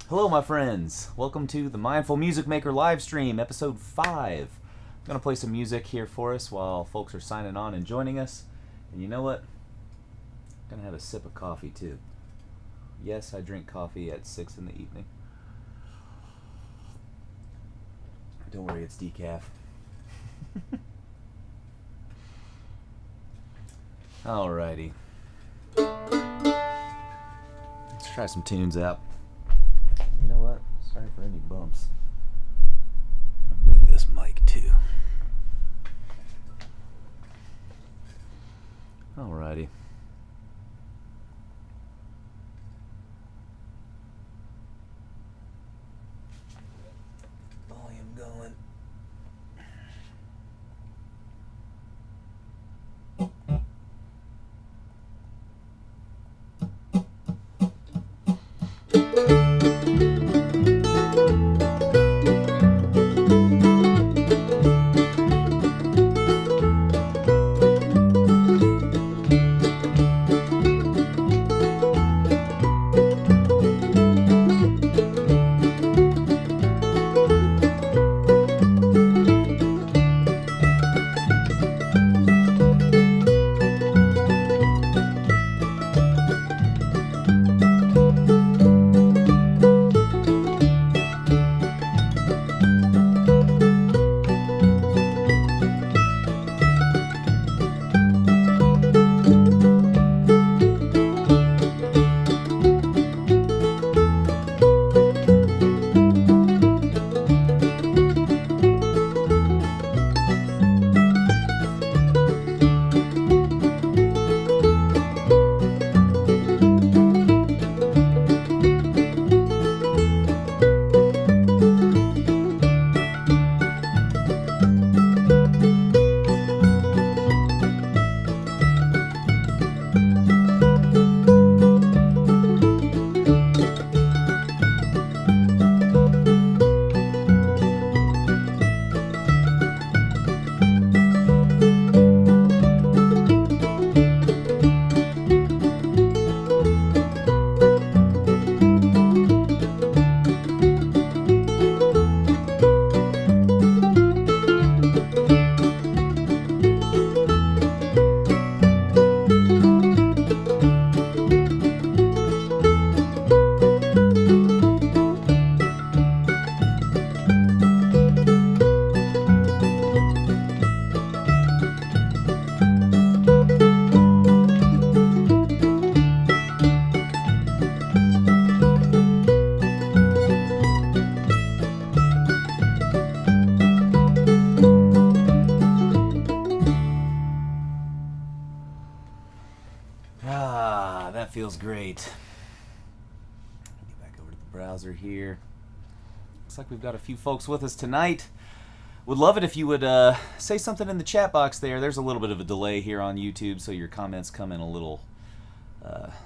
Hello, my friends. Welcome to the Mindful Music Maker live stream, episode 5. I'm going to play some music here for us while folks are signing on and joining us. And you know what? I'm going to have a sip of coffee, too. Yes, I drink coffee at 6 in the evening. Don't worry, it's decaf. Alrighty. Let's try some tunes out. You know what? Sorry for any bumps. I'll move this mic too. Alrighty. Volume going. Feels great. Get back over to the browser here. Looks like we've got a few folks with us tonight. Would love it if you would say something in the chat box there. There's a little bit of a delay here on YouTube, so your comments come in a little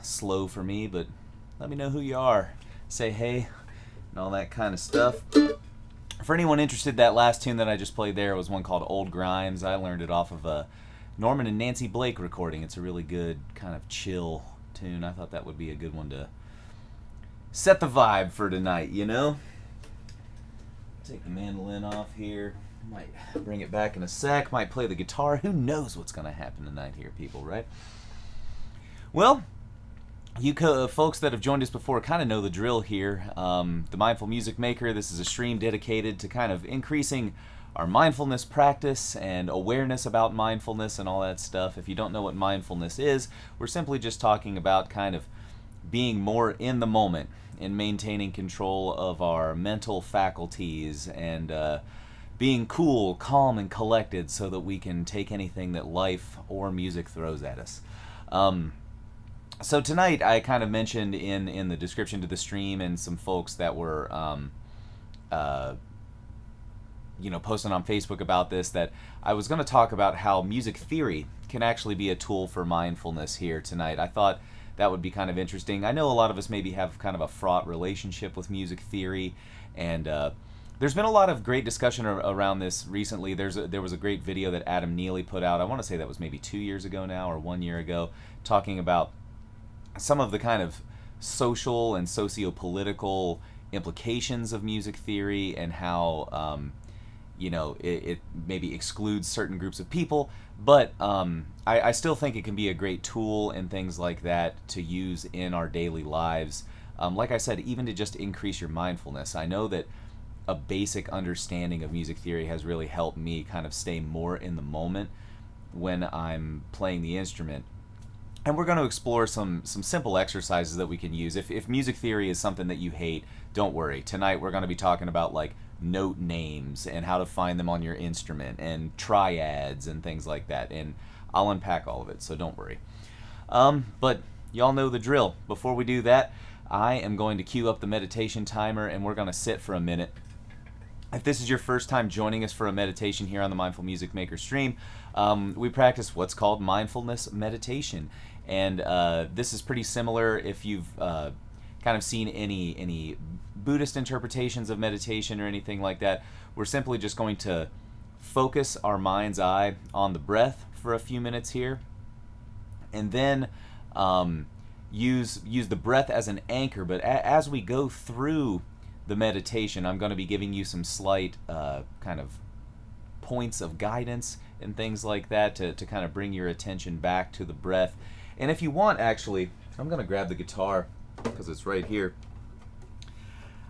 slow for me, but let me know who you are. Say hey and all that kind of stuff. For anyone interested, that last tune that I just played there was one called Old Grimes. I learned it off of a Norman and Nancy Blake recording. It's a really good kind of chill tune. I thought that would be a good one to set the vibe for tonight, you know? Take the mandolin off here. Might bring it back in a sec. Might play the guitar. Who knows what's going to happen tonight here, people, right? Well, you folks that have joined us before kind of know the drill here. The Mindful Music Maker, this is a stream dedicated to kind of increasing our mindfulness practice and awareness about mindfulness and all that stuff. If you don't know what mindfulness is, we're simply just talking about kind of being more in the moment and maintaining control of our mental faculties and being cool, calm, and collected so that we can take anything that life or music throws at us. So tonight I kind of mentioned in the description to the stream and some folks that were posting on Facebook about this, that I was going to talk about how music theory can actually be a tool for mindfulness here tonight. I thought that would be kind of interesting. I know a lot of us maybe have kind of a fraught relationship with music theory, and there's been a lot of great discussion around this recently. There was a great video that Adam Neely put out. I want to say that was maybe 2 years ago now or 1 year ago, talking about some of the kind of social and socio-political implications of music theory and how it maybe excludes certain groups of people, but I still think it can be a great tool and things like that to use in our daily lives. Like I said, even to just increase your mindfulness. I know that a basic understanding of music theory has really helped me kind of stay more in the moment when I'm playing the instrument. And we're going to explore some simple exercises that we can use. If music theory is something that you hate, don't worry. Tonight we're going to be talking about like note names and how to find them on your instrument and triads and things like that. And I'll unpack all of it, so don't worry. But y'all know the drill. Before we do that, I am going to cue up the meditation timer and we're going to sit for a minute. If this is your first time joining us for a meditation here on the Mindful Music Maker stream, we practice what's called mindfulness meditation. And this is pretty similar if you've kind of seen any Buddhist interpretations of meditation or anything like that. We're simply just going to focus our mind's eye on the breath for a few minutes here, and then use the breath as an anchor. But as we go through the meditation, I'm going to be giving you some slight kind of points of guidance and things like that to kind of bring your attention back to the breath. And if you want, actually, I'm going to grab the guitar because it's right here.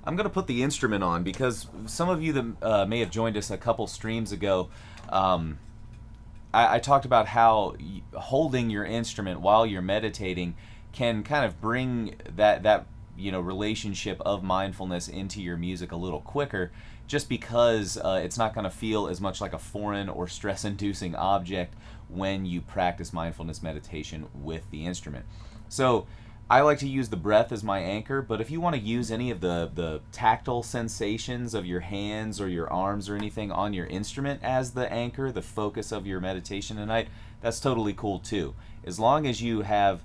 I'm going to put the instrument on because some of you that may have joined us a couple streams ago, I talked about how holding your instrument while you're meditating can kind of bring that relationship of mindfulness into your music a little quicker, just because it's not going to feel as much like a foreign or stress-inducing object when you practice mindfulness meditation with the instrument. So I like to use the breath as my anchor, but if you want to use any of the tactile sensations of your hands or your arms or anything on your instrument as the anchor, the focus of your meditation tonight, that's totally cool too. As long as you have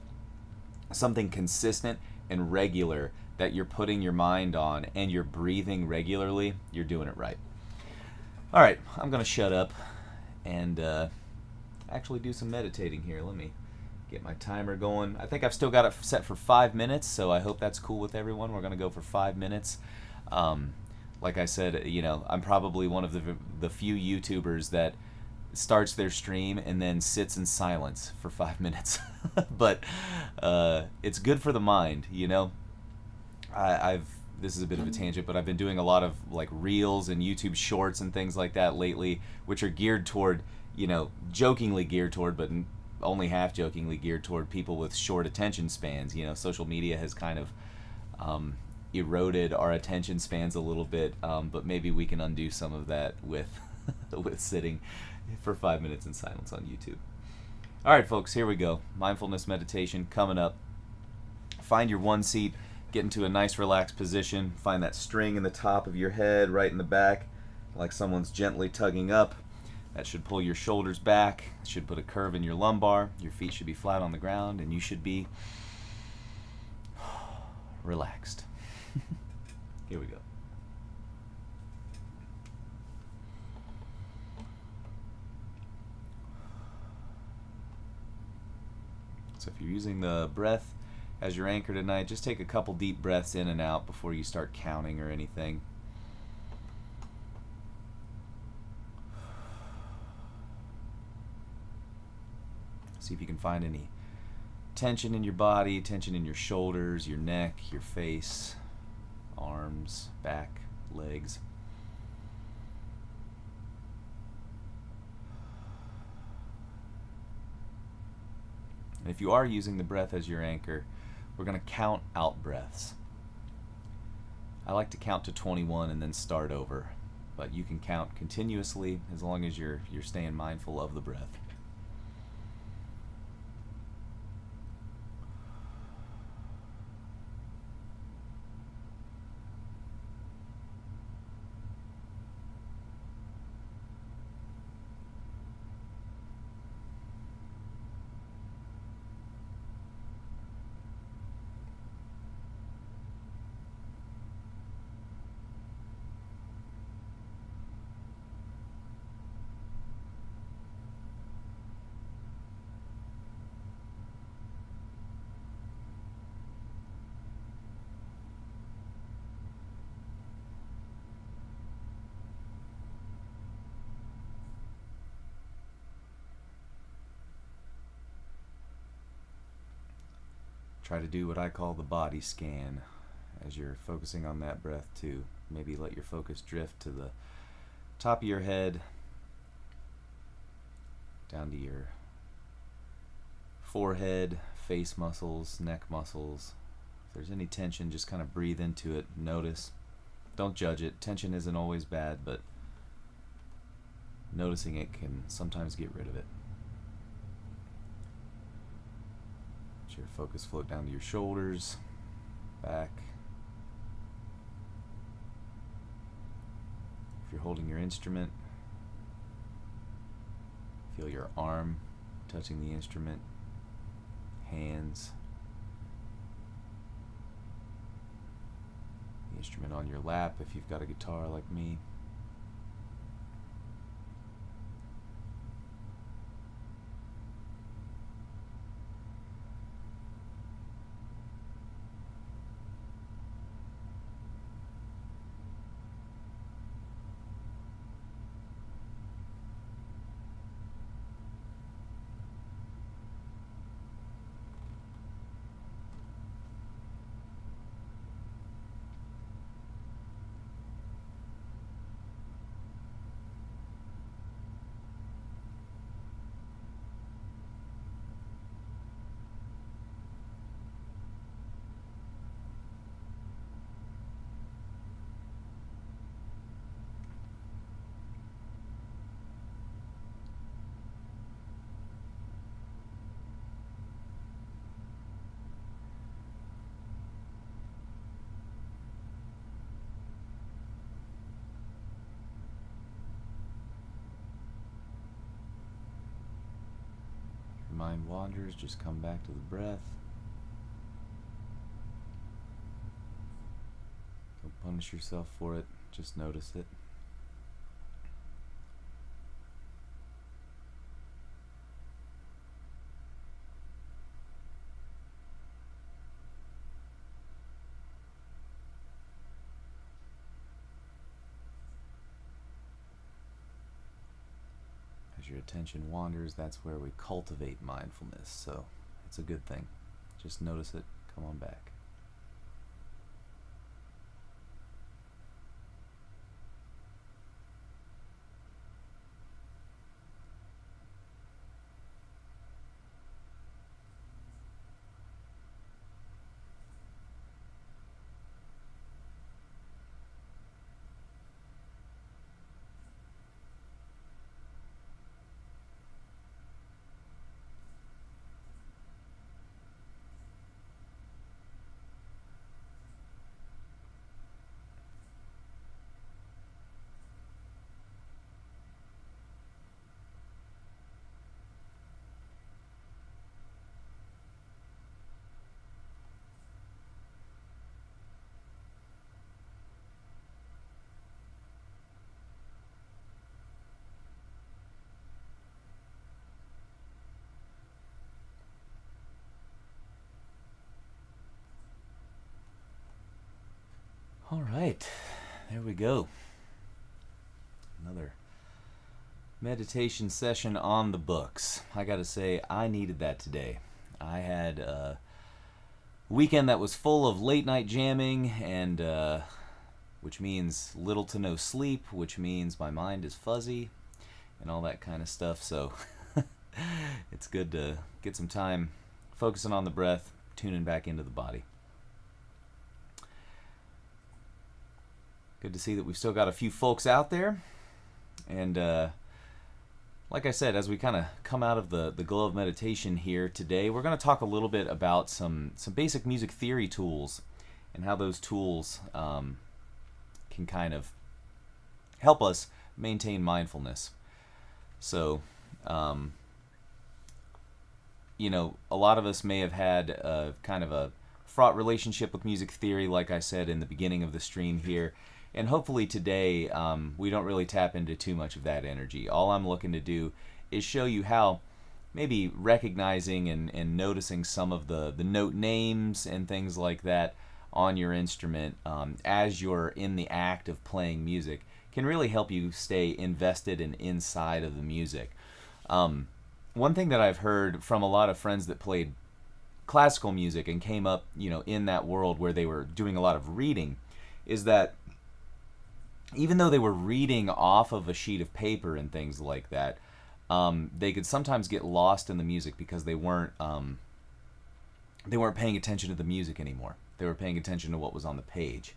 something consistent and regular that you're putting your mind on and you're breathing regularly, you're doing it right. All right, I'm going to shut up and actually do some meditating here. Let me get my timer going. I think I've still got it set for 5 minutes, so I hope that's cool with everyone. We're going to go for 5 minutes. Like I said, I'm probably one of the few YouTubers that starts their stream and then sits in silence for 5 minutes. But it's good for the mind, this is a bit of a tangent, but I've been doing a lot of like reels and YouTube shorts and things like that lately, which are geared toward, jokingly geared toward, but only half jokingly geared toward people with short attention spans. Social media has kind of eroded our attention spans a little bit, but maybe we can undo some of that with with sitting for 5 minutes in silence on YouTube. All right, folks, here we go. Mindfulness meditation coming up. Find your one seat, get into a nice relaxed position, find that string in the top of your head, right in the back, like someone's gently tugging up. That should pull your shoulders back. It should put a curve in your lumbar. Your feet should be flat on the ground, and you should be relaxed. Here we go. So if you're using the breath as your anchor tonight, just take a couple deep breaths in and out before you start counting or anything. See if you can find any tension in your body, tension in your shoulders, your neck, your face, arms, back, legs. And if you are using the breath as your anchor, we're going to count out breaths. I like to count to 21 and then start over, but you can count continuously as long as you're staying mindful of the breath. try to do what I call the body scan as you're focusing on that breath too. Maybe let your focus drift to the top of your head, down to your forehead, face muscles, neck muscles. If there's any tension, just kind of breathe into it, notice. Don't judge it. Tension isn't always bad, but noticing it can sometimes get rid of it. Let your focus float down to your shoulders, back. If you're holding your instrument, feel your arm touching the instrument, hands, the instrument on your lap if you've got a guitar like me. Mind wanders, just come back to the breath. Don't punish yourself for it, just notice it. As your attention wanders, that's where we cultivate mindfulness, so it's a good thing. Just notice it, come on back. All right, there we go. Another meditation session on the books. I gotta say, I needed that today. I had a weekend that was full of late night jamming, and which means little to no sleep, which means my mind is fuzzy, and all that kind of stuff. So it's good to get some time focusing on the breath, tuning back into the body. Good to see that we've still got a few folks out there. And like I said, as we kind of come out of the glow of meditation here today, we're going to talk a little bit about some basic music theory tools and how those tools can kind of help us maintain mindfulness. So, you know, a lot of us may have had a kind of a fraught relationship with music theory, like I said in the beginning of the stream here. And hopefully today we don't really tap into too much of that energy. All I'm looking to do is show you how maybe recognizing and noticing some of the note names and things like that on your instrument as you're in the act of playing music can really help you stay invested and inside of the music. One thing that I've heard from a lot of friends that played classical music and came up, in that world where they were doing a lot of reading, is that even though they were reading off of a sheet of paper and things like that, they could sometimes get lost in the music because they weren't paying attention to the music anymore. They were paying attention to what was on the page.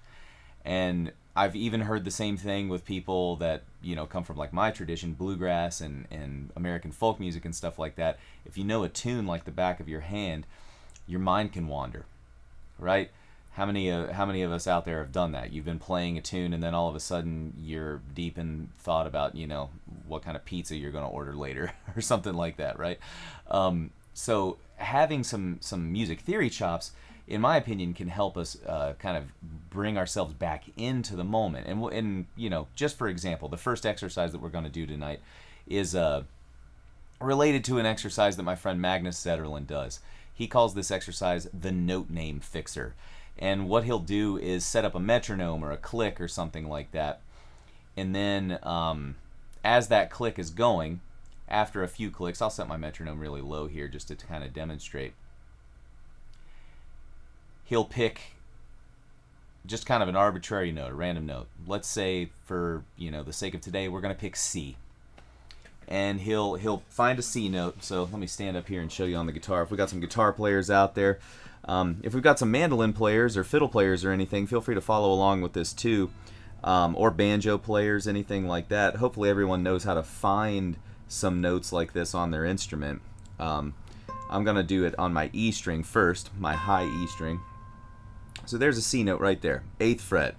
And I've even heard the same thing with people that, come from like my tradition, bluegrass and American folk music and stuff like that. If you know a tune like the back of your hand, your mind can wander, right? How many of us out there have done that? You've been playing a tune and then all of a sudden you're deep in thought about, what kind of pizza you're going to order later or something like that, right? So having some music theory chops, in my opinion, can help us kind of bring ourselves back into the moment. And just for example, the first exercise that we're going to do tonight is related to an exercise that my friend Magnus Zetterlund does. He calls this exercise the note name fixer. And what he'll do is set up a metronome or a click or something like that. And then as that click is going, after a few clicks, I'll set my metronome really low here just to kind of demonstrate. He'll pick just kind of an arbitrary note, a random note. Let's say for, the sake of today, we're going to pick C. And he'll find a C note. So let me stand up here and show you on the guitar. If we got some guitar players out there, if we've got some mandolin players or fiddle players or anything, feel free to follow along with this too. Or banjo players, anything like that. Hopefully everyone knows how to find some notes like this on their instrument. I'm going to do it on my E string first, my high E string. So there's a C note right there, 8th fret.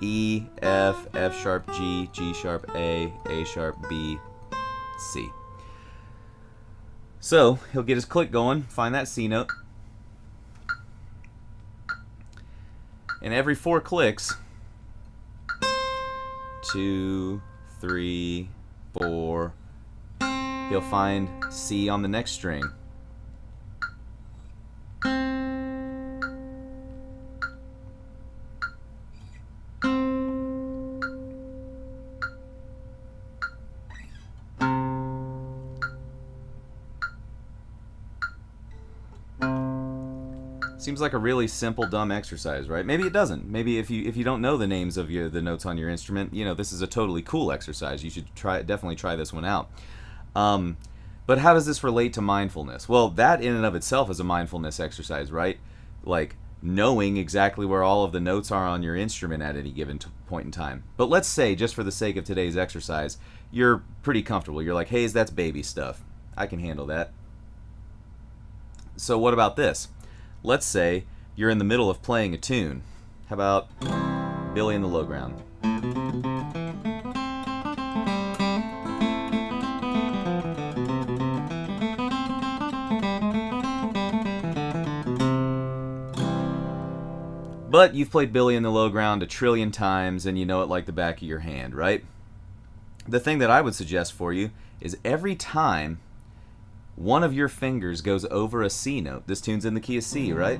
E, F, F sharp, G, G sharp, A sharp, B, C. So he'll get his click going, find that C note. And every 4 clicks, 2, 3, 4, he'll find C on the next string. Seems like a really simple, dumb exercise, right? Maybe it doesn't. Maybe if you don't know the names of the notes on your instrument, this is a totally cool exercise. You should definitely try this one out. But how does this relate to mindfulness? Well, that in and of itself is a mindfulness exercise, right? Like knowing exactly where all of the notes are on your instrument at any given point in time. But let's say, just for the sake of today's exercise, you're pretty comfortable. You're like, hey, that's baby stuff. I can handle that. So what about this? Let's say you're in the middle of playing a tune. How about Billy in the Low Ground? But you've played Billy in the Low Ground a trillion times and you know it like the back of your hand, right? The thing that I would suggest for you is every time one of your fingers goes over a C note. This tune's in the key of C, right?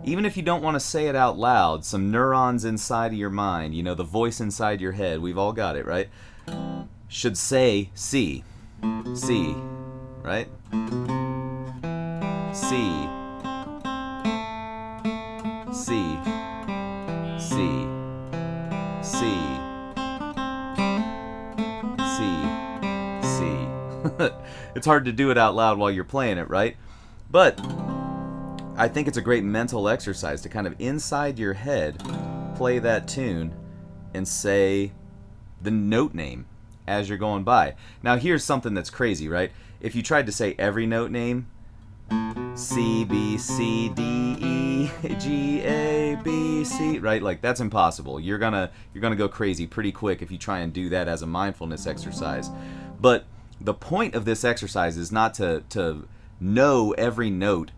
Even if you don't want to say it out loud, some neurons inside of your mind, the voice inside your head, we've all got it, right? Should say C. C, right? C. C. C. C. C. It's hard to do it out loud while you're playing it, right? But I think it's a great mental exercise to kind of inside your head play that tune and say the note name as you're going by. Now here's something that's crazy, right? If you tried to say every note name, C, B, C, D, E, G, A, B, C, right? Like that's impossible. You're gonna go crazy pretty quick if you try and do that as a mindfulness exercise. But the point of this exercise is not to know every note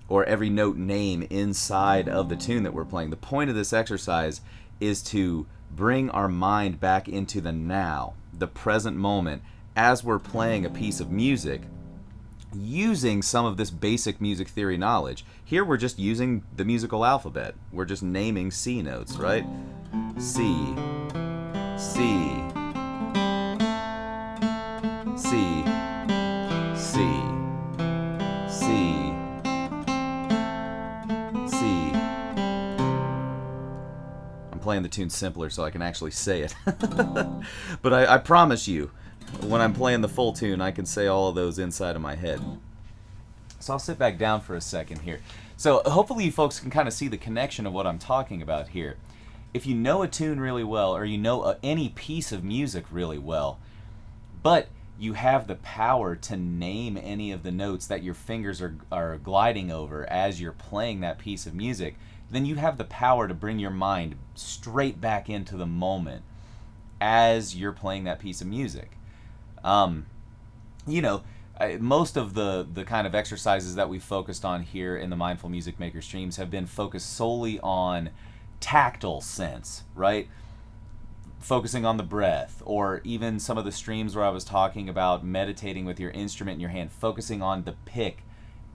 or every note name inside of the tune that we're playing. The point of this exercise is to bring our mind back into the now, the present moment, as we're playing a piece of music, using some of this basic music theory knowledge. Here we're just using the musical alphabet. We're just naming C notes, right? C, C, C, C, C, playing the tune simpler so I can actually say it. But I promise you, when I'm playing the full tune, I can say all of those inside of my head. So I'll sit back down for a second here. So hopefully you folks can kind of see the connection of what I'm talking about here. If you know a tune really well, or you know any piece of music really well, but you have the power to name any of the notes that your fingers are gliding over as you're playing that piece of music, then you have the power to bring your mind straight back into the moment as you're playing that piece of music. Most of the kind of exercises that we focused on here in the Mindful Music Maker streams have been focused solely on tactile sense, right? Focusing on the breath, or even some of the streams where I was talking about meditating with your instrument in your hand, focusing on the pick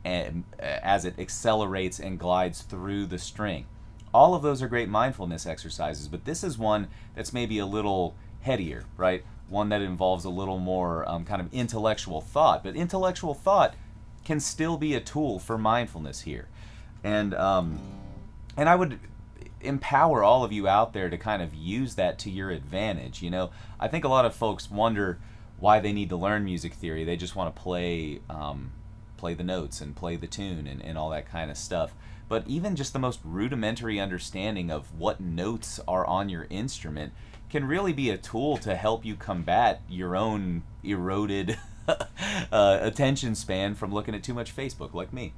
and as it accelerates and glides through the string. All of those are great mindfulness exercises, but this is one that's maybe a little headier, right? One that involves a little more kind of intellectual thought, but intellectual thought can still be a tool for mindfulness here. And I would empower all of you out there to kind of use that to your advantage. I think a lot of folks wonder why they need to learn music theory. They just want to play the notes and play the tune and all that kind of stuff. But even just the most rudimentary understanding of what notes are on your instrument can really be a tool to help you combat your own eroded attention span from looking at too much Facebook, like me.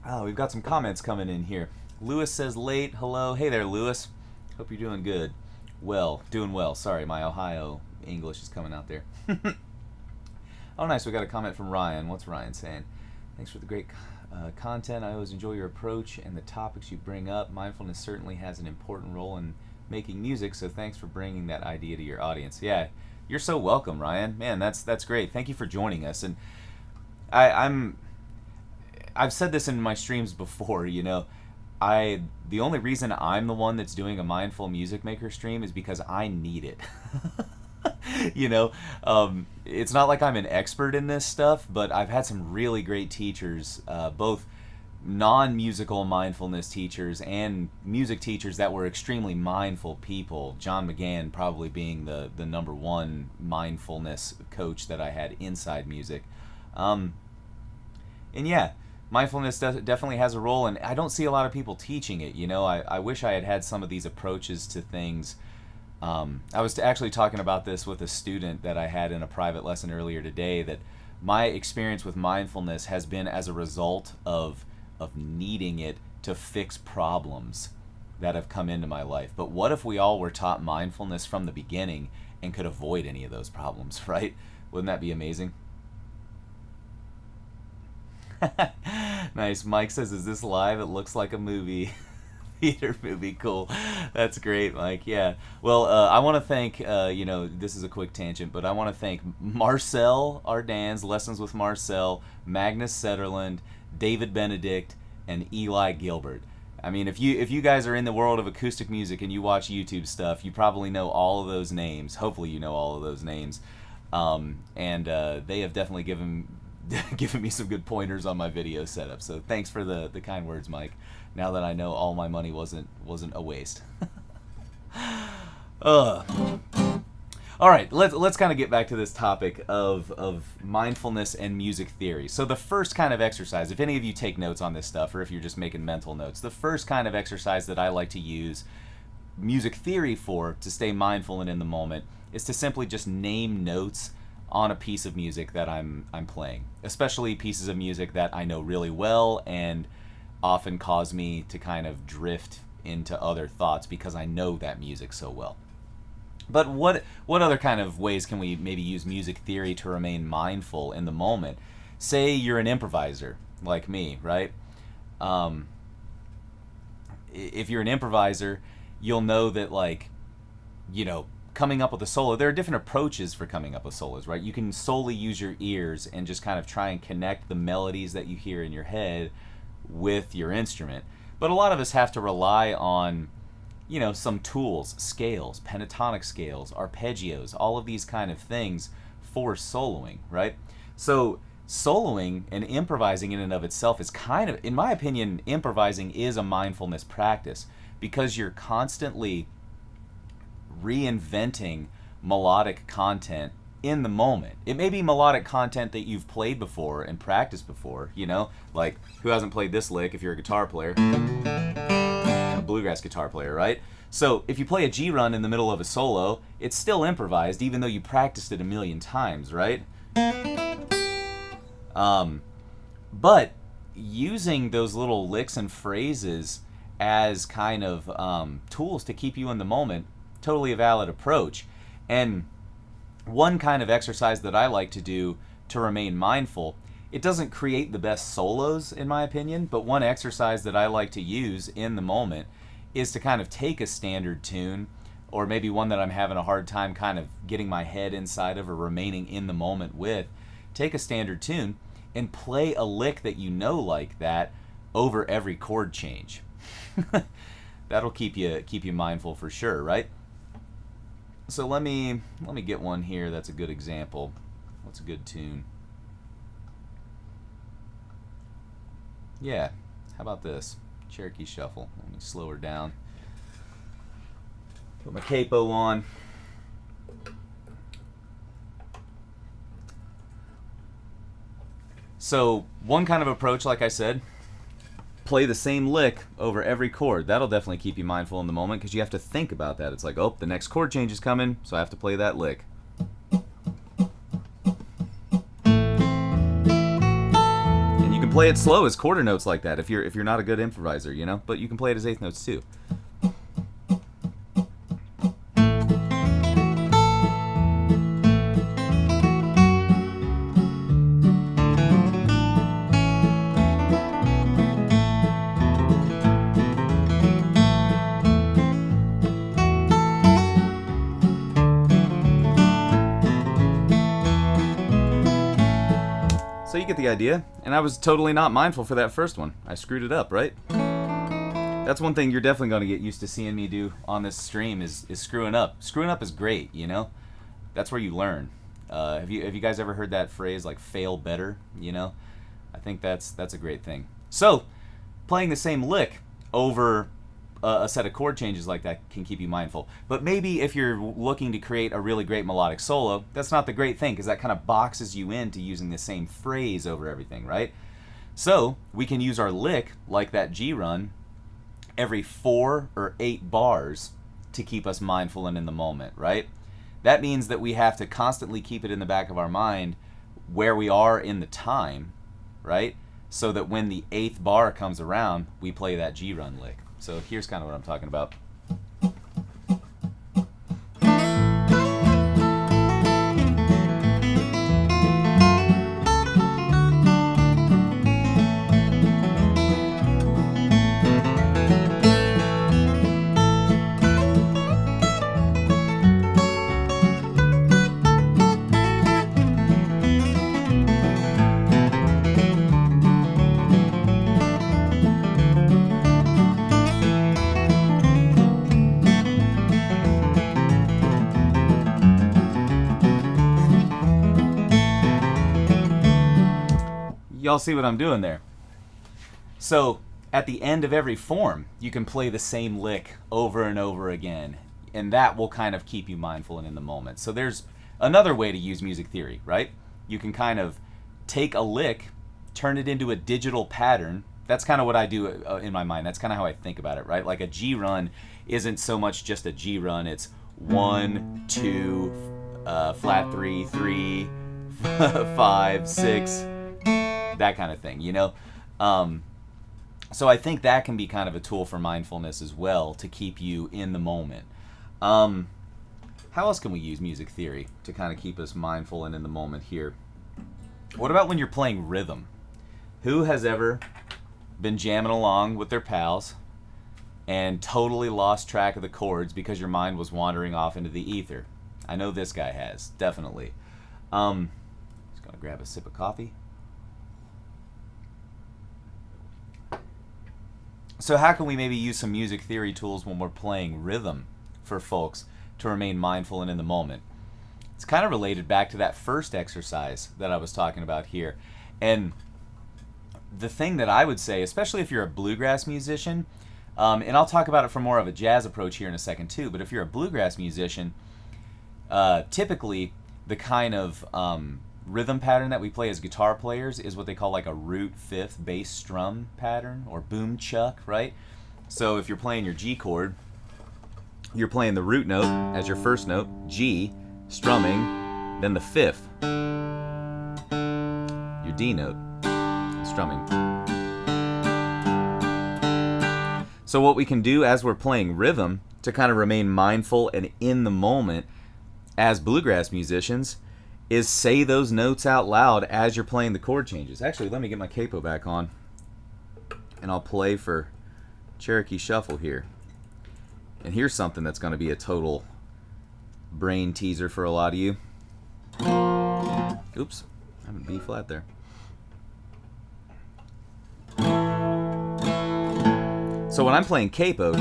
Oh, we've got some comments coming in here. Lewis says late. Hello. Hey there, Lewis. Hope you're doing good. Doing well. Sorry, my Ohio English is coming out there. Oh, nice. We got a comment from Ryan. What's Ryan saying? Thanks for the great content. I always enjoy your approach and the topics you bring up. Mindfulness certainly has an important role in making music, so thanks for bringing that idea to your audience. Yeah, you're so welcome, Ryan. Man, that's great. Thank you for joining us. And I've said this in my streams before, the only reason I'm the one that's doing a Mindful Music Maker stream is because I need it. It's not like I'm an expert in this stuff, but I've had some really great teachers, both non-musical mindfulness teachers and music teachers that were extremely mindful people. John McGann probably being the number one mindfulness coach that I had inside music. And yeah, mindfulness definitely has a role, and I don't see a lot of people teaching it. I wish I had some of these approaches to things. I was actually talking about this with a student that I had in a private lesson earlier today, that my experience with mindfulness has been as a result of needing it to fix problems that have come into my life. But what if we all were taught mindfulness from the beginning and could avoid any of those problems, right? Wouldn't that be amazing? Nice. Mike says, is this live? It looks like a movie. Theater movie. Cool. That's great, Mike. Yeah. Well, I want to thank, this is a quick tangent, but I want to thank Marcel Ardans, Lessons with Marcel, Magnus Setterland, David Benedict, and Eli Gilbert. I mean, if you guys are in the world of acoustic music and you watch YouTube stuff, you probably know all of those names. Hopefully you know all of those names. And they have definitely given me some good pointers on my video setup. So thanks for the kind words, Mike. Now that I know all my money wasn't a waste. All right, let's kind of get back to this topic of mindfulness and music theory. So the first kind of exercise, if any of you take notes on this stuff, or if you're just making mental notes, the first kind of exercise that I like to use music theory for to stay mindful and in the moment is to simply just name notes on a piece of music that I'm playing, especially pieces of music that I know really well and often cause me to kind of drift into other thoughts because I know that music so well. But what other kind of ways can we maybe use music theory to remain mindful in the moment? Say you're an improviser like me, right? If you're an improviser, you'll know that, coming up with a solo, there are different approaches for coming up with solos, right? You can solely use your ears and just kind of try and connect the melodies that you hear in your head with your instrument. But a lot of us have to rely on some tools, scales, pentatonic scales, arpeggios, all of these kind of things for soloing, right? So soloing and improvising in and of itself is kind of, in my opinion, improvising is a mindfulness practice because you're constantly reinventing melodic content in the moment. It may be melodic content that you've played before and practiced before, you know, like who hasn't played this lick if you're a guitar player, a bluegrass guitar player, right? So if you play a G run in the middle of a solo, it's still improvised even though you practiced it a million times, right? But using those little licks and phrases as kind of tools to keep you in the moment, totally a valid approach. And one kind of exercise that I like to do to remain mindful, it doesn't create the best solos in my opinion, but one exercise that I like to use in the moment is to kind of take a standard tune, or maybe one that I'm having a hard time kind of getting my head inside of or remaining in the moment with, take a standard tune and play a lick that you know like that over every chord change. That'll keep you mindful for sure, right? So let me get one here that's a good example. What's a good tune? Yeah, how about this? Cherokee Shuffle. Let me slow her down. Put my capo on. So one kind of approach, like I said, play the same lick over every chord. That'll definitely keep you mindful in the moment because you have to think about that. It's like, oh, the next chord change is coming, so I have to play that lick. And you can play it slow as quarter notes like that if you're not a good improviser, you know, but you can play it as eighth notes too. So you get the idea, and I was totally not mindful for that first one. I screwed it up, right? That's one thing you're definitely going to get used to seeing me do on this stream is screwing up. Screwing up is great, you know? That's where you learn. Have you guys ever heard that phrase, like, fail better, you know? I think that's a great thing. So, playing the same lick over a set of chord changes like that can keep you mindful. But maybe if you're looking to create a really great melodic solo, that's not the great thing because that kind of boxes you into using the same phrase over everything, right? So we can use our lick, like that G run, every 4 or 8 bars to keep us mindful and in the moment, right? That means that we have to constantly keep it in the back of our mind where we are in the time, right? So that when the 8th bar comes around, we play that G run lick. So here's kind of what I'm talking about. Y'all see what I'm doing there? So at the end of every form, you can play the same lick over and over again, and that will kind of keep you mindful and in the moment. So there's another way to use music theory, right? You can kind of take a lick, turn it into a digital pattern. That's kind of what I do in my mind. That's kind of how I think about it, right? Like a G run isn't so much just a G run. It's 1, 2, flat 3, 3, 5, 6, that kind of thing, you know? So I think that can be kind of a tool for mindfulness as well to keep you in the moment. How else can we use music theory to kind of keep us mindful and in the moment here? What about when you're playing rhythm? Who has ever been jamming along with their pals and totally lost track of the chords because your mind was wandering off into the ether? I know this guy has, definitely. Just gonna grab a sip of coffee. So how can we maybe use some music theory tools when we're playing rhythm for folks to remain mindful and in the moment? It's kind of related back to that first exercise that I was talking about here. And the thing that I would say, especially if you're a bluegrass musician, and I'll talk about it from more of a jazz approach here in a second too, but if you're a bluegrass musician, typically the kind of rhythm pattern that we play as guitar players is what they call like a root fifth bass strum pattern, or boom chuck, right? So if you're playing your G chord, you're playing the root note as your first note, G, strumming, then the fifth, your D note, strumming. So what we can do as we're playing rhythm to kind of remain mindful and in the moment as bluegrass musicians is say those notes out loud as you're playing the chord changes. Actually, let me get my capo back on and I'll play for Cherokee Shuffle here. And here's something that's going to be a total brain teaser for a lot of you. Oops, I have a B flat there. So when I'm playing capo,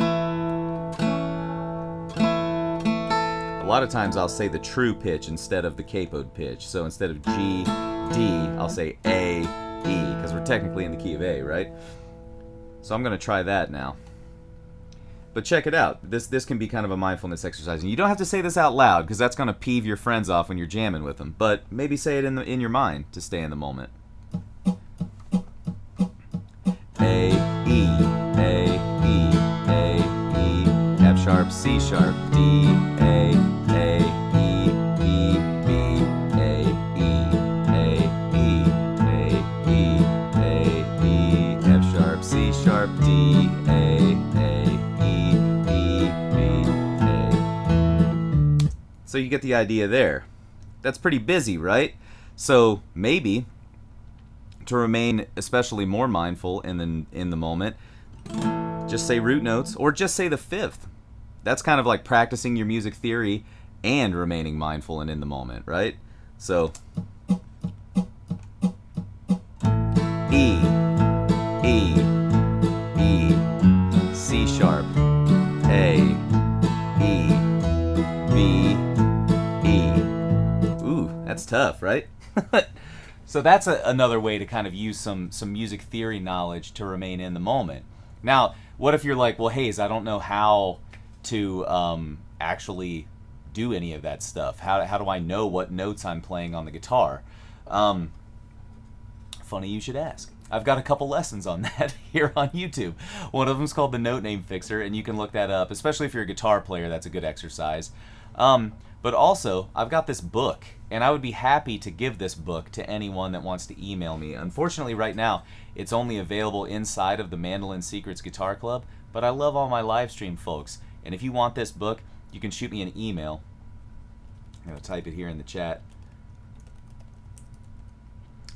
a lot of times I'll say the true pitch instead of the capoed pitch. So instead of G, D, I'll say A, E, because we're technically in the key of A, right? So I'm going to try that now. But check it out. This can be kind of a mindfulness exercise. And you don't have to say this out loud, because that's going to peeve your friends off when you're jamming with them. But maybe say it in your mind to stay in the moment. A, E, A, E, A, E, F sharp, C sharp, D, A, E, E, B, A, E, A, E, A, E, A, E, F sharp, C sharp, D, A, E, E, B, A. So you get the idea there. That's pretty busy, right? So maybe to remain especially more mindful in the moment, just say root notes, or just say the fifth. That's kind of like practicing your music theory and remaining mindful and in the moment, right? So E, E, E, C sharp, A, E, B, E. Ooh, that's tough, right? So that's another way to kind of use some music theory knowledge to remain in the moment. Now, what if you're like, well, Hayes, I don't know how to actually do any of that stuff. How do I know what notes I'm playing on the guitar? Funny you should ask. I've got a couple lessons on that here on YouTube. One of them's called the Note Name Fixer, and you can look that up, especially if you're a guitar player. That's a good exercise. But also, I've got this book, and I would be happy to give this book to anyone that wants to email me. Unfortunately, right now, it's only available inside of the Mandolin Secrets Guitar Club, but I love all my live stream folks. And if you want this book, you can shoot me an email. I'm going to type it here in the chat.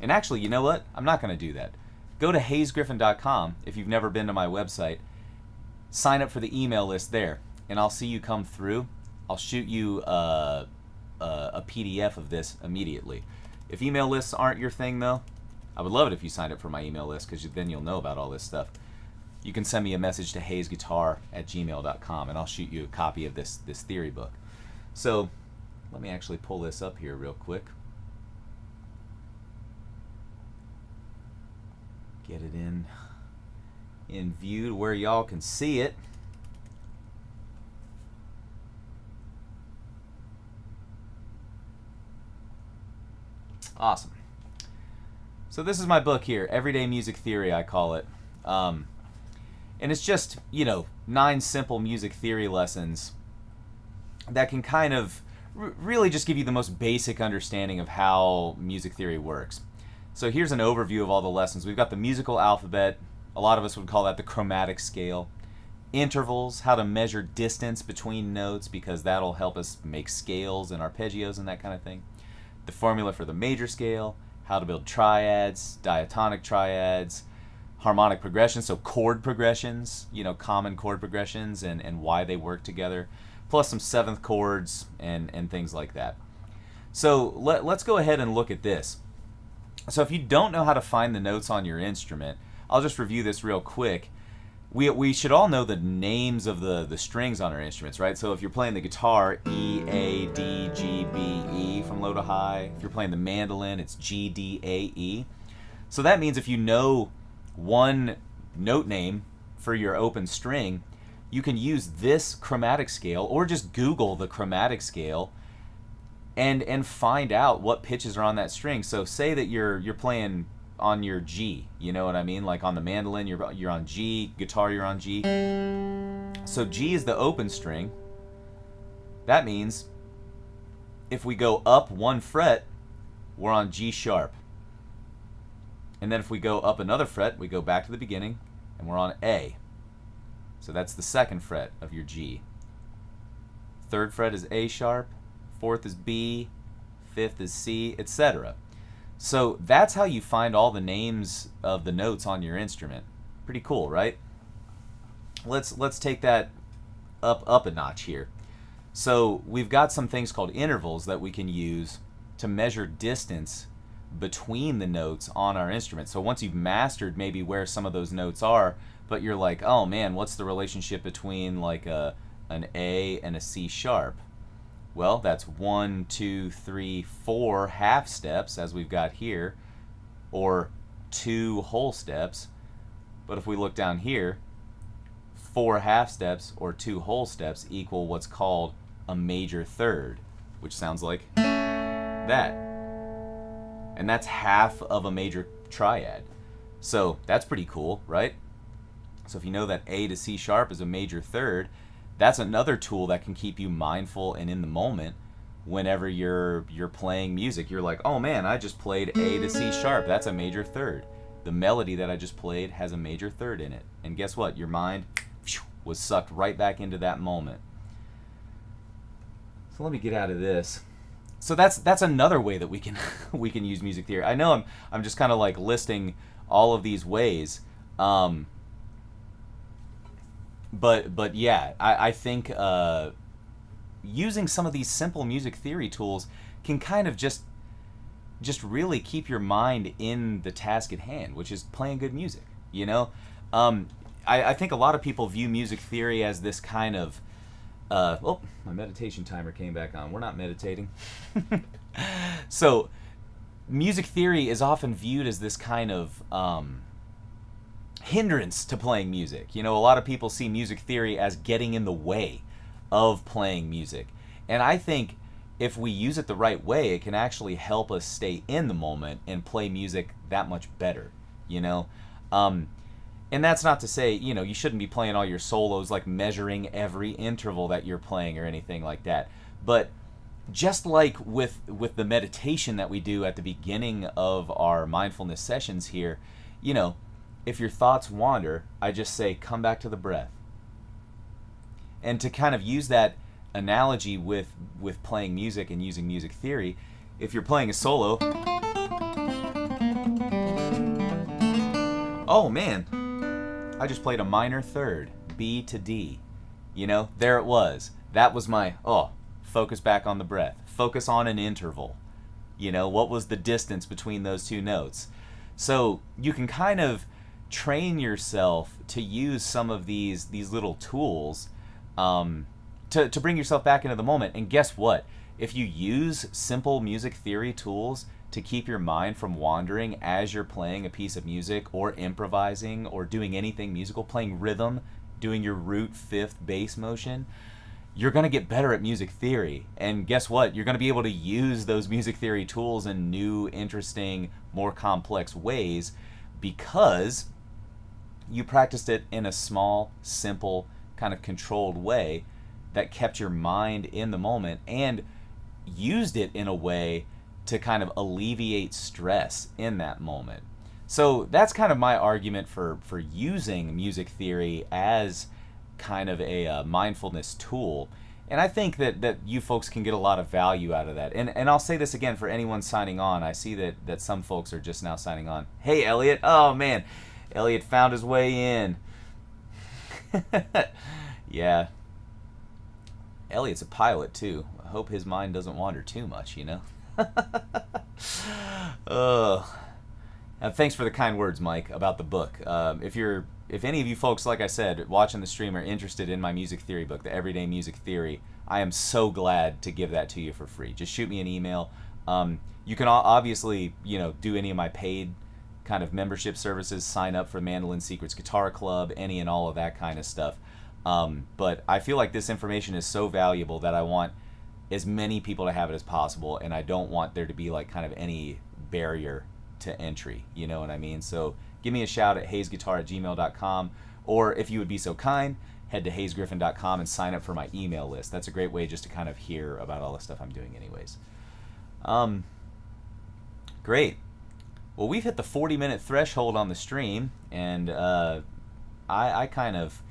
And actually, you know what? I'm not going to do that. Go to hayesgriffin.com if you've never been to my website. Sign up for the email list there, and I'll see you come through. I'll shoot you a PDF of this immediately. If email lists aren't your thing, though, I would love it if you signed up for my email list, because then you'll know about all this stuff. You can send me a message to hayesguitar@gmail.com, and I'll shoot you a copy of this theory book. So let me actually pull this up here real quick. Get it in view to where y'all can see it. Awesome. So this is my book here, Everyday Music Theory, I call it. And it's just, 9 simple music theory lessons that can kind of really just give you the most basic understanding of how music theory works. So here's an overview of all the lessons. We've got the musical alphabet. A lot of us would call that the chromatic scale. Intervals, how to measure distance between notes, because that'll help us make scales and arpeggios and that kind of thing. The formula for the major scale, how to build triads, diatonic triads, harmonic progressions, so chord progressions, common chord progressions and why they work together, plus some seventh chords and things like that. So let's go ahead and look at this. So if you don't know how to find the notes on your instrument, I'll just review this real quick. we should all know the names of the strings on our instruments, right? So if you're playing the guitar, E, A, D, G, B, E from low to high. If you're playing the mandolin, it's G, D, A, E. So that means if you know one note name for your open string, you can use this chromatic scale, or just Google the chromatic scale and find out what pitches are on that string. So say that you're playing on your G, you know what I mean? Like on the mandolin, you're on G, guitar you're on G. So G is the open string. That means if we go up one fret, we're on G sharp. And then if we go up another fret, we go back to the beginning and we're on A. So that's the second fret of your G. Third fret is A sharp, fourth is B, fifth is C, etc. So that's how you find all the names of the notes on your instrument. Pretty cool, right? Let's take that up a notch here. So we've got some things called intervals that we can use to measure distance between the notes on our instrument. So once you've mastered maybe where some of those notes are, but you're like, oh man, what's the relationship between like an A and a C sharp? Well, that's 1, 2, 3, 4 half steps, as we've got here, or 2 whole steps. But if we look down here, 4 half steps or 2 whole steps equal what's called a major third, which sounds like that. And that's half of a major triad. So that's pretty cool, right? So if you know that A to C sharp is a major third, that's another tool that can keep you mindful and in the moment whenever you're playing music. You're like, oh man, I just played A to C sharp. That's a major third. The melody that I just played has a major third in it. And guess what? Your mind was sucked right back into that moment. So let me get out of this. So that's another way that we can use music theory. I know I'm just kind of like listing all of these ways. But yeah, I think using some of these simple music theory tools can kind of just really keep your mind in the task at hand, which is playing good music, you know? I think a lot of people view music theory as this kind of, oh, my meditation timer came back on. We're not meditating. So music theory is often viewed as this kind of hindrance to playing music. You know, a lot of people see music theory as getting in the way of playing music. And I think if we use it the right way, it can actually help us stay in the moment and play music that much better, you know? And that's not to say, you know, you shouldn't be playing all your solos, like measuring every interval that you're playing or anything like that. But just like with the meditation that we do at the beginning of our mindfulness sessions here, you know, if your thoughts wander, I just say, come back to the breath. And to kind of use that analogy with playing music and using music theory, if you're playing a solo, oh man, I just played a minor third, B to D. You know, there it was. That was my, focus back on the breath. Focus on an interval. You know, what was the distance between those two notes? So you can kind of train yourself to use some of these little tools to bring yourself back into the moment. And guess what? If you use simple music theory tools to keep your mind from wandering as you're playing a piece of music or improvising or doing anything musical, playing rhythm, doing your root fifth bass motion, you're going to get better at music theory. And guess what? You're going to be able to use those music theory tools in new, interesting, more complex ways because you practiced it in a small, simple, kind of controlled way that kept your mind in the moment and used it in a way to kind of alleviate stress in that moment. So that's kind of my argument for using music theory as kind of a mindfulness tool. And I think that you folks can get a lot of value out of that. And I'll say this again for anyone signing on. I see that some folks are just now signing on. Hey, Elliot. Oh, man. Elliot found his way in. Yeah. Elliot's a pilot, too. I hope his mind doesn't wander too much, you know? Thanks for the kind words, Mike, about the book. If any of you folks, like I said, watching the stream are interested in my music theory book, The Everyday Music Theory, I am so glad to give that to you for free. Just shoot me an email. You can obviously, do any of my paid kind of membership services, sign up for Mandolin Secrets Guitar Club, any and all of that kind of stuff. But I feel like this information is so valuable that I want as many people to have it as possible, and I don't want there to be like kind of any barrier to entry, you know what I mean? So give me a shout at hayesguitar@gmail.com, or if you would be so kind, head to hayesgriffin.com and sign up for my email list. That's a great way just to kind of hear about all the stuff I'm doing anyways. Great. Well, we've hit the 40-minute threshold on the stream, and I kind of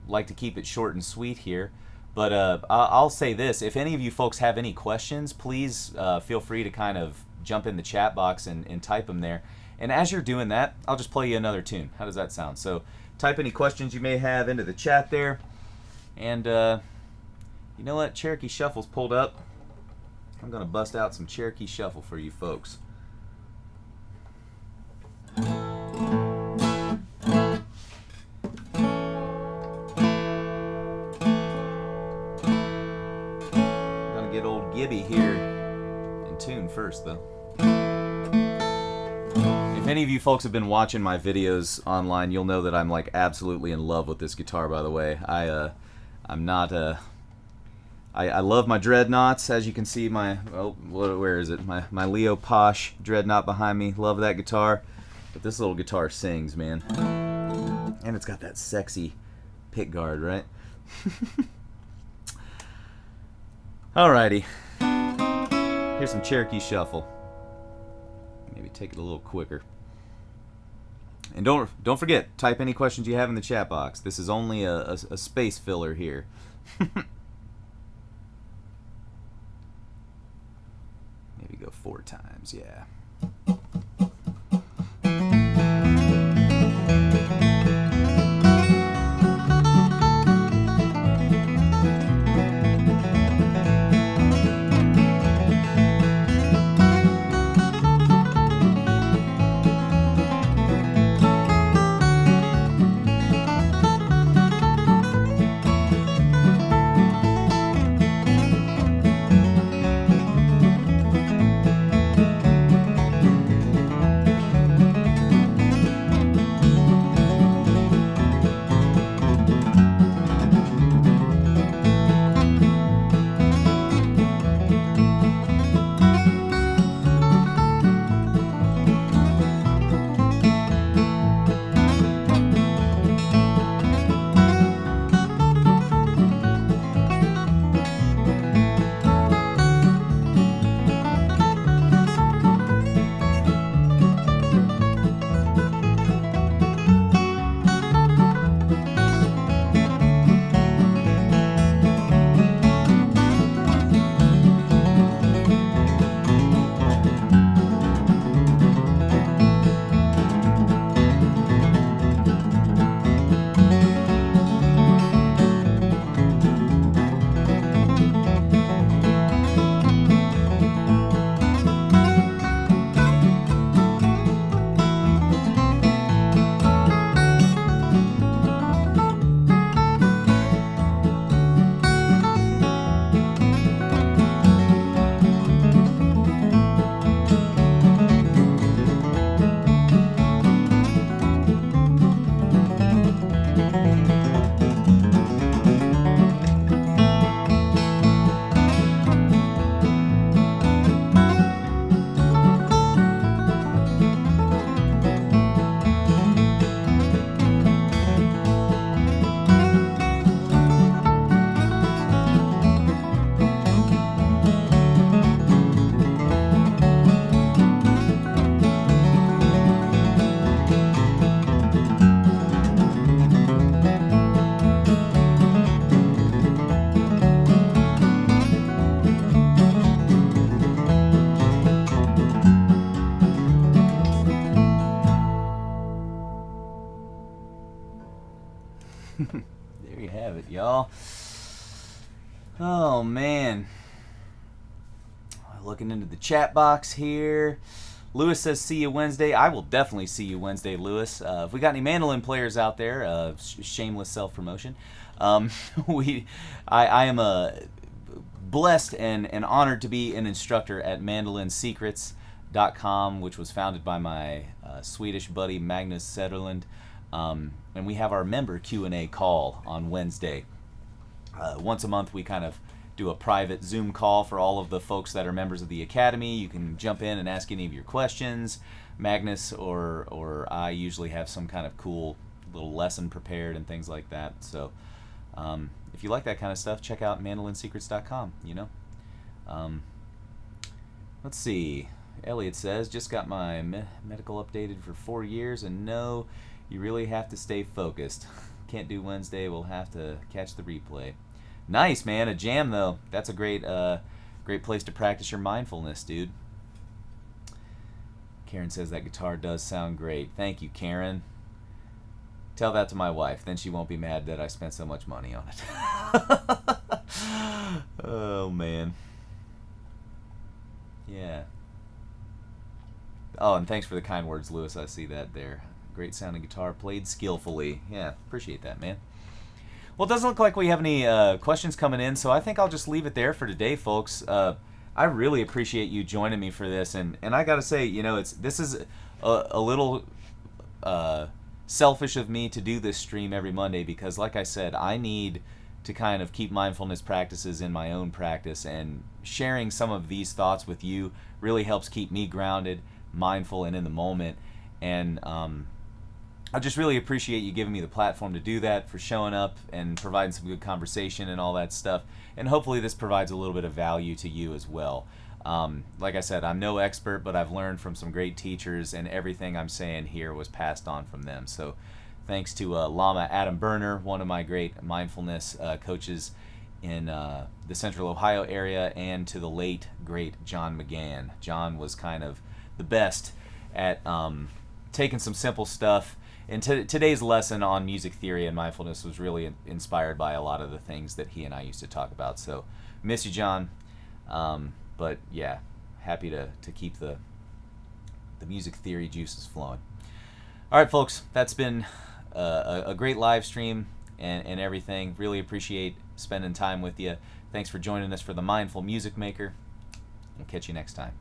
like to keep it short and sweet here. But I'll say this. If any of you folks have any questions, please feel free to kind of jump in the chat box and type them there. And as you're doing that, I'll just play you another tune. How does that sound? So type any questions you may have into the chat there. And you know what? Cherokee Shuffle's pulled up. I'm going to bust out some Cherokee Shuffle for you folks. Get old Gibby here in tune first, though. If any of you folks have been watching my videos online, you'll know that I'm like absolutely in love with this guitar. By the way, I'm not I love my dreadnoughts, as you can see. Where is it? My Leo Posh dreadnought behind me. Love that guitar, but this little guitar sings, man, and it's got that sexy pick guard, right? Alrighty, here's some Cherokee Shuffle. Maybe take it a little quicker. And don't forget, type any questions you have in the chat box. This is only a space filler here. Maybe go 4 times, yeah. There you have it, y'all. Oh, man. Looking into the chat box here. Lewis says, see you Wednesday. I will definitely see you Wednesday, Lewis. If we got any mandolin players out there, shameless self-promotion. I am blessed and honored to be an instructor at mandolinsecrets.com, which was founded by my Swedish buddy Magnus Sederlund. And we have our member Q&A call on Wednesday. Once a month we kind of do a private Zoom call for all of the folks that are members of the Academy. You can jump in and ask any of your questions. Magnus or I usually have some kind of cool little lesson prepared and things like that. So if you like that kind of stuff, check out mandolinsecrets.com, you know. Let's see. Elliot says, just got my medical updated for 4 years, and no, you really have to stay focused. Can't do Wednesday, we'll have to catch the replay. Nice, man. A jam, though. That's a great place to practice your mindfulness, dude. Karen says that guitar does sound great. Thank you, Karen. Tell that to my wife. Then she won't be mad that I spent so much money on it. Oh, man. Yeah. Oh, and thanks for the kind words, Lewis. I see that there. Great sounding guitar, played skillfully. Yeah, appreciate that, man. Well, it doesn't look like we have any questions coming in, so I think I'll just leave it there for today, folks. I really appreciate you joining me for this, and I gotta say, you know, this is a little selfish of me to do this stream every Monday because, like I said, I need to kind of keep mindfulness practices in my own practice, and sharing some of these thoughts with you really helps keep me grounded, mindful, and in the moment. And I just really appreciate you giving me the platform to do that, for showing up and providing some good conversation and all that stuff. And hopefully this provides a little bit of value to you as well. Like I said, I'm no expert, but I've learned from some great teachers, and everything I'm saying here was passed on from them. So thanks to Lama Adam Berner, one of my great mindfulness coaches in the Central Ohio area, and to the late, great John McGann. John was kind of the best at taking some simple stuff. And today's lesson on music theory and mindfulness was really inspired by a lot of the things that he and I used to talk about. So, miss you, John. But yeah, happy to keep the music theory juices flowing. All right, folks, that's been a great live stream and everything. Really appreciate spending time with you. Thanks for joining us for the Mindful Music Maker. We'll catch you next time.